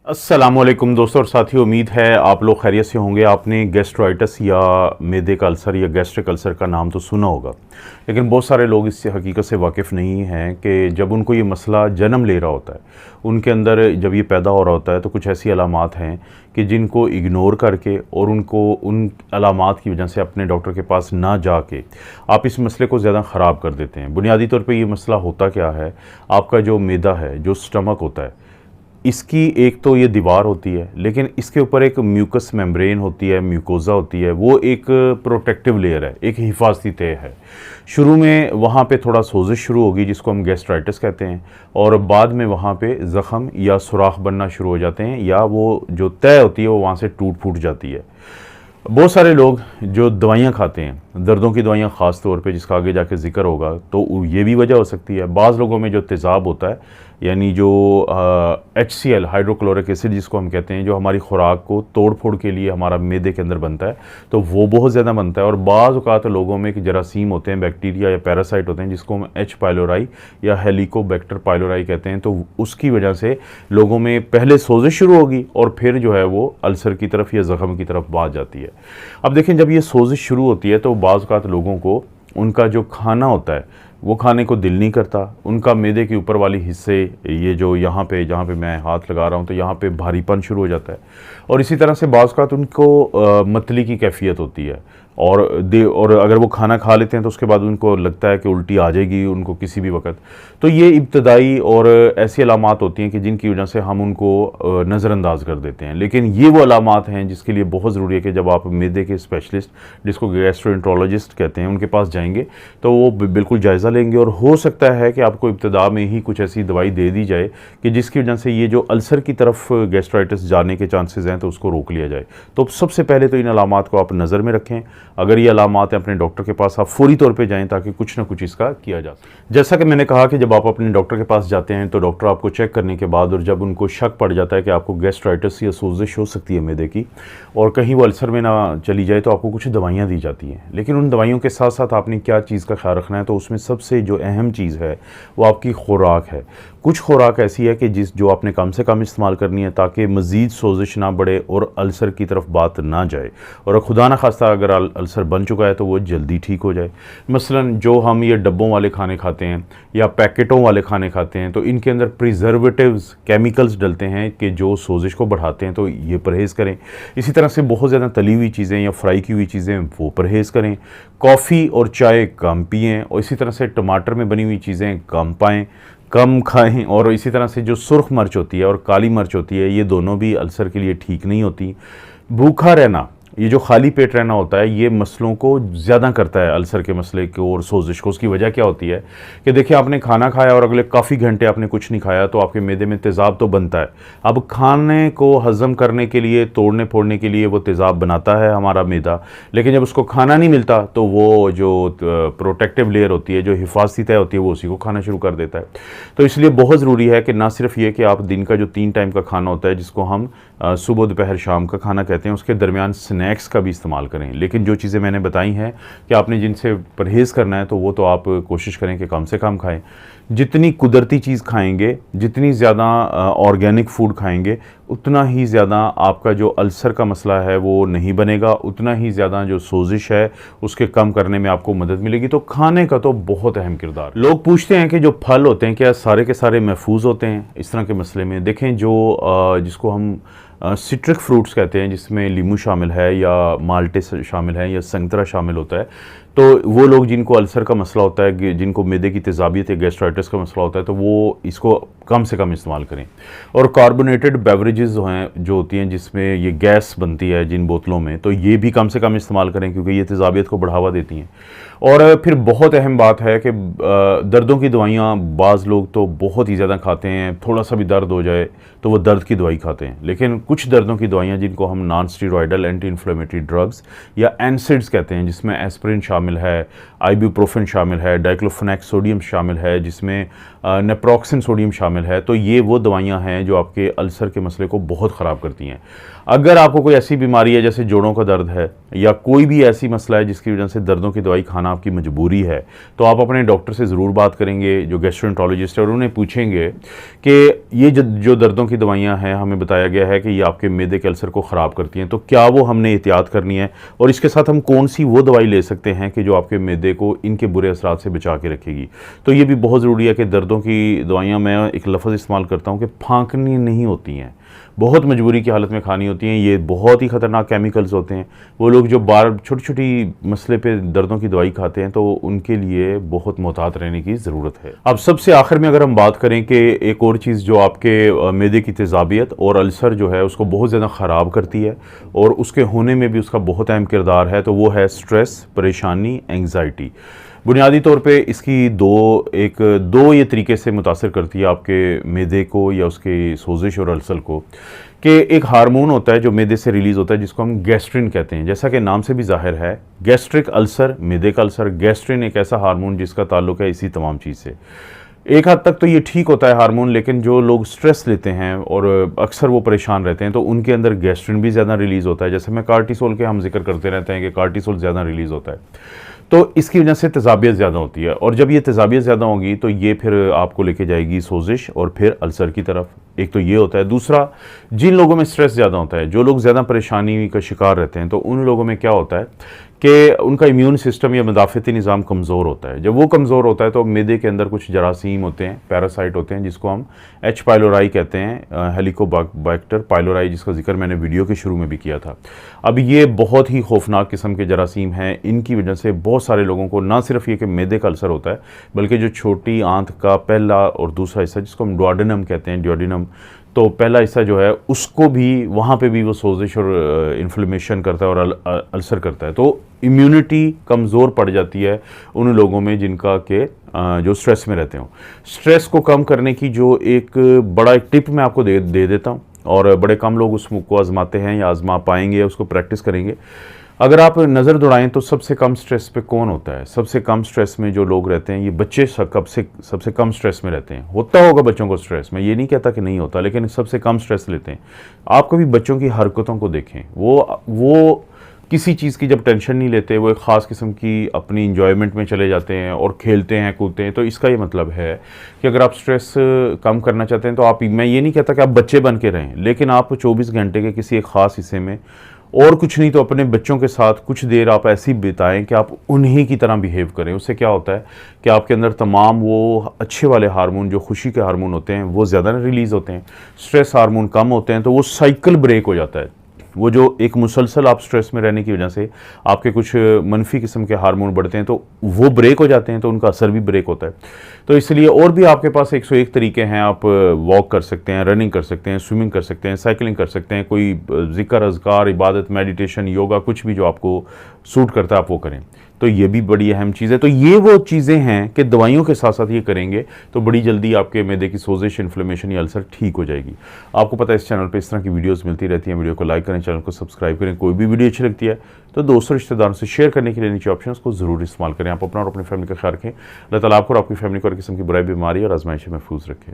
अस्सलामुअलैकुम दोस्तों और साथियों, उम्मीद है आप लोग खैरियत से होंगे। आपने गैस्ट्राइटिस या मैदे का अल्सर या गैस्ट्रिक अल्सर का नाम तो सुना होगा, लेकिन बहुत सारे लोग इससे हकीकत से वाकिफ़ नहीं हैं कि जब उनको ये मसला जन्म ले रहा होता है, उनके अंदर जब ये पैदा हो रहा होता है तो कुछ ऐसी अलामात हैं कि जिनको इग्नोर करके और उनको उन अलामात की वजह से अपने डॉक्टर के पास ना जाके आप इस मसले को ज़्यादा ख़राब कर देते हैं। बुनियादी तौर पे ये मसला होता क्या है, आपका जो मैदा है, जो स्टमक होता है, इसकी एक तो ये दीवार होती है, लेकिन इसके ऊपर एक म्यूकस मेम्ब्रेन होती है, म्यूकोज़ा होती है। वो एक प्रोटेक्टिव लेयर है, एक हिफाजती तय है। शुरू में वहाँ पे थोड़ा सोजिश शुरू होगी जिसको हम गैस्ट्राइटिस कहते हैं, और बाद में वहाँ पे ज़ख़म या सुराख बनना शुरू हो जाते हैं, या वो जो तय होती है वो वहाँ से टूट फूट जाती है। बहुत सारे लोग जो दवाइयाँ खाते हैं, दर्दों की दवाइयाँ ख़ास तौर पे, जिसका आगे जाके ज़िक्र होगा, तो ये भी वजह हो सकती है। बाज़ लोगों में जो तेज़ाब होता है, यानी जो HCl हाइड्रोक्लोरिक एसिड जिसको हम कहते हैं, जो हमारी खुराक को तोड़ फोड़ के लिए हमारा मैदे के अंदर बनता है, तो वो बहुत ज़्यादा बनता है। और बाज़ औक़ात लोगों में एक जरासीम होते हैं, बैक्टीरिया या पैरासाइट होते हैं, जिसको हम H. पाइलोराई या हेलिकोबैक्टर पाइलोराई कहते हैं, तो उसकी वजह से लोगों में पहले सोजिश शुरू होगी और फिर जो है वो अल्सर की तरफ या ज़ख़म की तरफ बात जाती है। अब देखें, जब ये सोजिश शुरू होती है तो बाज़ औक़ात लोगों को उनका जो खाना होता है वो खाने को दिल नहीं करता। उनका मैदे के ऊपर वाली हिस्से, ये जो यहाँ पे जहाँ पे मैं हाथ लगा रहा हूँ, तो यहाँ पे भारीपन शुरू हो जाता है। और इसी तरह से बाज़ औक़ात उनको मतली की कैफियत होती है, और अगर वो खाना खा लेते हैं तो उसके बाद उनको लगता है कि उल्टी आ जाएगी उनको किसी भी वक्त। तो ये इब्तदाई और ऐसी अलामात होती हैं कि जिनकी वजह से हम उनको नज़रअंदाज कर देते हैं। लेकिन ये वो अलामात हैं जिसके लिए बहुत ज़रूरी है कि जब आप मैदे के स्पेशलिस्ट, जिसको गैस्ट्रोएंटरोलॉजिस्ट कहते हैं, उनके पास जाएंगे तो वो बिल्कुल जायज़ा लेंगे। और हो सकता है कि आपको इब्तदा में ही कुछ ऐसी दवाई दे दी जाए कि जिसकी वजह से ये जो अल्सर की तरफ गैस्ट्राइटिस जाने के चांसेस हैं तो उसको रोक लिया जाए। तो सबसे पहले तो इन अलामात को आप नज़र में रखें। अगर ये अलामात हैं, अपने डॉक्टर के पास आप फौरी तौर पे जाएं ताकि कुछ ना कुछ इसका किया जा सके। जैसा कि मैंने कहा कि जब आप अपने डॉक्टर के पास जाते हैं तो डॉक्टर आपको चेक करने के बाद, और जब उनको शक पड़ जाता है कि आपको गैस्ट्राइटिस या सोजिश हो सकती है मैदे की, और कहीं वो अल्सर में ना चली जाए, तो आपको कुछ दवाइयाँ दी जाती हैं। लेकिन उन दवाइयों के साथ साथ आपने क्या चीज़ का ख्याल रखना है, तो उसमें सबसे जो अहम चीज़ है वो आपकी खुराक है। कुछ खुराक ऐसी है कि जो आपने कम से कम इस्तेमाल करनी है ताकि मज़ीद सोजिश ना बढ़े और अल्सर की तरफ बात ना जाए, और खुदा न खास्ता अगर अल्सर बन चुका है तो वो जल्दी ठीक हो जाए। मसलन जो हम ये डब्बों वाले खाने खाते हैं या पैकेटों वाले खाने खाते हैं, तो इनके अंदर प्रिजर्वेटिव्स, केमिकल्स डलते हैं कि जो सोजिश को बढ़ाते हैं, तो ये परहेज़ करें। इसी तरह से बहुत ज़्यादा तली हुई चीज़ें या फ्राई की हुई चीज़ें, वो परहेज़ करें। कॉफ़ी और चाय कम पिएँ, और इसी तरह से टमाटर में बनी हुई चीज़ें कम खाएं। और इसी तरह से जो सुर्ख मिर्च होती है और काली मिर्च होती है, ये दोनों भी अल्सर के लिए ठीक नहीं होती। भूखा रहना, ये जो खाली पेट रहना होता है, ये मसलों को ज़्यादा करता है, अल्सर के मसले को और सोजिश को। उसकी वजह क्या होती है कि देखिए, आपने खाना खाया और अगले काफ़ी घंटे आपने कुछ नहीं खाया, तो आपके मैदे में तेज़ाब तो बनता है। अब खाने को हज़म करने के लिए, तोड़ने फोड़ने के लिए वो तेज़ाब बनाता है हमारा मैदा, लेकिन जब उसको खाना नहीं मिलता तो वो जो प्रोटेक्टिव लेयर होती है, जो हिफाजती तय होती है, वो उसी को खाना शुरू कर देता है। तो इसलिए बहुत ज़रूरी है कि ना सिर्फ ये कि आप दिन का जो 3 टाइम का खाना होता है, जिसको हम सुबह दोपहर शाम का खाना कहते हैं, उसके दरमियान स्नैक्स का भी इस्तेमाल करें। लेकिन जो चीज़ें मैंने बताई हैं कि आपने जिनसे परहेज़ करना है, तो वो तो आप कोशिश करें कि कम से कम खाएं। जितनी कुदरती चीज़ खाएंगे, जितनी ज़्यादा ऑर्गेनिक फूड खाएंगे, उतना ही ज़्यादा आपका जो अल्सर का मसला है वो नहीं बनेगा, उतना ही ज़्यादा जो सोजिश है उसके कम करने में आपको मदद मिलेगी। तो खाने का तो बहुत अहम किरदार। लोग पूछते हैं कि जो फल होते हैं क्या सारे के सारे महफूज होते हैं इस तरह के मसले में। देखें, जो जिसको हम सिट्रिक फ्रूट्स कहते हैं, जिसमें लीमू शामिल है या माल्टे शामिल है या संतरा शामिल होता है, तो वो लोग जिनको अल्सर का मसला होता है, जिनको मैदे की तेज़ाबियत या गैस्ट्राइटिस का मसला होता है, तो वो इसको कम से कम इस्तेमाल करें। और कार्बोनेटेड बेवरेजेस जो होती हैं, जिसमें ये गैस बनती है जिन बोतलों में, तो ये भी कम से कम इस्तेमाल करें, क्योंकि ये तेज़ाबियत को बढ़ावा देती हैं। और फिर बहुत अहम बात है कि दर्दों की दवाइयाँ बाज़ लोग तो बहुत ही ज़्यादा खाते हैं। थोड़ा सा भी दर्द हो जाए तो वो दर्द की दवाई खाते हैं, लेकिन कुछ दर्दों की दवाइयाँ जिनको हम non steroidal anti inflammatory drugs या एनसिड्स कहते हैं, जिसमें एस्पिरिन शामिल शामिल है, आइबुप्रोफेन शामिल है, डाइक्लोफेनेक सोडियम शामिल है, जिसमें नेप्रोक्सिन सोडियम शामिल है। तो ये वो दवाइयाँ हैं जो आपके अल्सर के मसले को बहुत ख़राब करती हैं। अगर आपको कोई ऐसी बीमारी है जैसे जोड़ों का दर्द है या कोई भी ऐसी मसला है जिसकी वजह से दर्दों की दवाई खाना आपकी मजबूरी है, तो आप अपने डॉक्टर से ज़रूर बात करेंगे जो गैस्ट्रोएंटरोलॉजिस्ट है, और उन्हें पूछेंगे कि ये जो दर्दों की दवाइयाँ हैं, हमें बताया गया है कि ये आपके मैदे के अल्सर को ख़राब करती हैं, तो क्या वो हमने एहतियात करनी है और इसके साथ हम कौन सी वो दवाई ले सकते हैं कि जो आपके मैदे को इनके बुरे असरात से बचा के रखेगी। तो ये भी बहुत ज़रूरी है कि दर्दों की दवाइयाँ, मैं एक लफ्ज़ इस्तेमाल करता हूँ कि फांकनी नहीं होती हैं, बहुत मजबूरी की हालत में खानी होती हैं। ये बहुत ही ख़तरनाक केमिकल्स होते हैं। वो लोग जो बार छोटी छोटी मसले पे दर्दों की दवाई खाते हैं, तो उनके लिए बहुत मोहतात रहने की ज़रूरत है। अब सबसे आखिर में अगर हम बात करें कि एक और चीज़ जो आपके मैदे की तेज़ाबियत और अल्सर जो है उसको बहुत ज़्यादा ख़राब करती है और उसके होने में भी उसका बहुत अहम किरदार है, तो वो है स्ट्रेस, परेशानी, एंग्जाइटी। बुनियादी तौर पे इसकी दो ये तरीके से मुतासर करती है आपके मैदे को या उसके सोजिश और अल्सर को, कि एक हार्मोन होता है जो मैदे से रिलीज़ होता है जिसको हम गैस्ट्रिन कहते हैं। जैसा कि नाम से भी जाहिर है, गैस्ट्रिक अल्सर, मैदे का अल्सर। गैस्ट्रिन एक ऐसा हार्मोन जिसका ताल्लुक है इसी तमाम चीज़ से। एक हद तक तो ये ठीक होता है हार्मोन, लेकिन जो लोग स्ट्रेस लेते हैं और अक्सर वो परेशान रहते हैं, तो उनके अंदर गैस्ट्रिन भी ज़्यादा रिलीज़ होता है। जैसे मैं कार्टिसोल के हम जिक्र करते रहते हैं कि कार्टिसोल ज़्यादा रिलीज़ होता है, तो इसकी वजह से तेज़ाबियत ज़्यादा होती है। और जब ये तेज़ाबियत ज़्यादा होगी तो ये फिर आपको लेके जाएगी सोजिश और फिर अल्सर की तरफ। एक तो ये होता है। दूसरा, जिन लोगों में स्ट्रेस ज़्यादा होता है, जो लोग ज़्यादा परेशानी का शिकार रहते हैं, तो उन लोगों में क्या होता है कि उनका इम्यून सिस्टम या मदाफ़ती निज़ाम कमज़ोर होता है। जब वो कमज़ोर होता है तो मैदे के अंदर कुछ जरासीम होते हैं, पैरासाइट होते हैं, जिसको हम एच पाइलोराई कहते हैं, हेलिकोबैक्टर पाइलोराई, जिसका जिक्र मैंने वीडियो के शुरू में भी किया था। अब ये बहुत ही खौफनाक किस्म के जरासीम हैं। इनकी वजह से बहुत सारे लोगों को ना सिर्फ ये कि मैदे का अल्सर होता है, बल्कि जो छोटी आंत का पहला और दूसरा हिस्सा जिसको हम डुओडेनम कहते हैं, डुओडेनम, तो पहला हिस्सा जो है उसको भी, वहाँ पे भी वो सोजिश और इन्फ्लेमेशन करता है और अल्सर करता है। तो इम्यूनिटी कमज़ोर पड़ जाती है उन लोगों में जिनका के जो स्ट्रेस में रहते हों। स्ट्रेस को कम करने की जो एक बड़ा एक टिप मैं आपको दे देता हूँ, और बड़े कम लोग उसको आजमाते हैं या आजमा पाएंगे, उसको प्रैक्टिस करेंगे। अगर आप नज़र दौड़ाएं तो सबसे कम स्ट्रेस पे कौन होता है? सबसे कम स्ट्रेस में जो लोग रहते हैं, ये बच्चे सबसे कम स्ट्रेस में रहते हैं। होता होगा बच्चों को स्ट्रेस, मैं ये नहीं कहता कि नहीं होता, लेकिन सबसे कम स्ट्रेस लेते हैं। आप कभी बच्चों की हरकतों को देखें, वो किसी चीज़ की जब टेंशन नहीं लेते, वो एक ख़ास किस्म की अपनी इंजॉयमेंट में चले जाते हैं और खेलते हैं, कूदते हैं। तो इसका ये मतलब है कि अगर आप स्ट्रेस कम करना चाहते हैं तो आप, मैं ये नहीं कहता कि आप बच्चे बन के रहें, लेकिन आप 24 घंटे के किसी एक ख़ास हिस्से में, और कुछ नहीं तो अपने बच्चों के साथ कुछ देर आप ऐसी बिताएं कि आप उन्हीं की तरह बिहेव करें। उससे क्या होता है कि आपके अंदर तमाम वो अच्छे वाले हार्मोन, जो खुशी के हार्मोन होते हैं, वो ज़्यादा रिलीज़ होते हैं, स्ट्रेस हार्मोन कम होते हैं, तो वो साइकिल ब्रेक हो जाता है। वो जो एक मुसलसल आप स्ट्रेस में रहने की वजह से आपके कुछ मनफी किस्म के हार्मोन बढ़ते हैं, तो वो ब्रेक हो जाते हैं, तो उनका असर भी ब्रेक होता है। तो इसलिए और भी आपके पास 101 तरीके हैं। आप वॉक कर सकते हैं, रनिंग कर सकते हैं, स्विमिंग कर सकते हैं, साइकिलिंग कर सकते हैं, कोई ज़िक्र, अज़कार, इबादत, मेडिटेशन, योगा, कुछ भी जो आपको सूट करता है आप वो करें। तो ये भी बड़ी अहम चीज़ है। तो ये वो चीज़ें हैं कि दवाइयों के साथ साथ ये करेंगे तो बड़ी जल्दी आपके मैदे की सोजिश, इन्फ्लेमेशन या अल्सर ठीक हो जाएगी। आपको पता है इस चैनल पे इस तरह की वीडियोस मिलती रहती हैं। वीडियो को लाइक करें, चैनल को सब्सक्राइब करें। कोई भी वीडियो अच्छी लगती है तो दोस्तों, रिश्तेदारों से शेयर करने के लिए नीचे ऑप्शन को ज़रूर इस्तेमाल करें। आप अपना और अपनी फैमिली का ख्याल रखें। अल्लाह ताला आपको और आपकी फैमिली को हर किस्म की बुराई, बीमारी और आजमाइश से महफूज रखें।